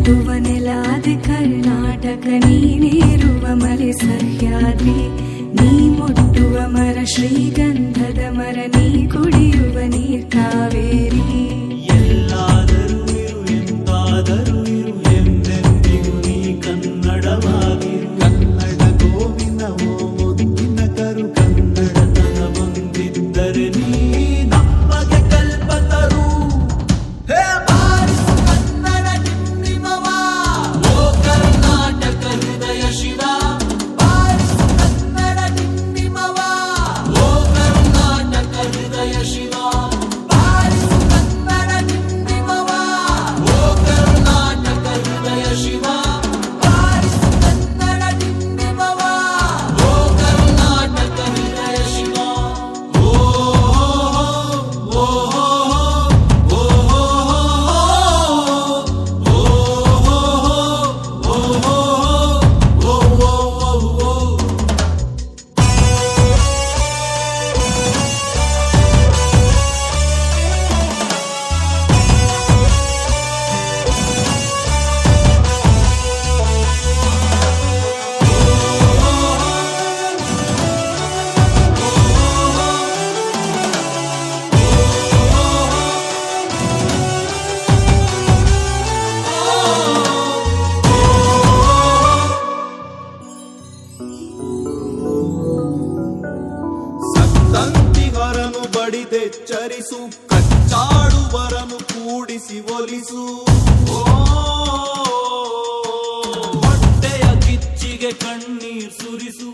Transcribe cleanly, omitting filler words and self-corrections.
ಹುಟ್ಟುವ ನೆಲಾದೆ ಕರ್ನಾಟಕ ನೀನೇರುವ ಮಲೆ ಸಹ್ಯಾದ್ರಿ ನೀ ಮುಟ್ಟುವ ಮರ ಶ್ರೀಗಂಧದ ಮರ ನೀ ಕುಡಿಯುವ ನೀರ್ ಕಾವೇರಿ ಎಲ್ಲಾದರೂ ಇರು ಎಂದಾದರೂ ಇರು ಎಂದೆಂದಿಗೂ ನೀ ಕನ್ನಡವಾಗಿರು ಕನ್ನಡ ಗೋವಿನ ಓ ಮುದ್ದಿನ ಕರು ಕನ್ನಡತನ ಬಂದಿದ್ದರೆ ನೀ ನಮಗೆ ಕಲ್ಪತರು ಹೇ ಬಾರಿಸು ಕನ್ನಡ ಡಿಂಡಿಮವ ಓ ಕರ್ನಾಟಕ ಹೃದಯ ಶಿವ ಬಾರಿಸು ಕನ್ನಡ ಡಿಂಡಿಮವ ಓ ಕರ್ನಾಟಕ ಹೃದಯ ಶಿವ ಬಾರಿಸು ಕನ್ನಡ ಡಿಂಡಿಮವ ಓ ಕರ್ನಾಟಕ ಹೃದಯ ಶಿವ ಬಾರಿಸು ಕನ್ನಡ ಡಿಂಡಿಮವ ಓ ಕರ್ನಾಟಕ ಹೃದಯ ಶಿವ ಓ ಓ ಓ ಸಂತಂತಿಗರನು ಬಡಿದೆಚ್ಚರಿಸು ಕಚ್ಚಾಡುವರನು ಕೂಡಿಸಿ ಒಲಿಸು ಹೊಟ್ಟೆಯ ಕಿಚ್ಚಿಗೆ ಕಣ್ಣೀರ್ ಸುರಿಸು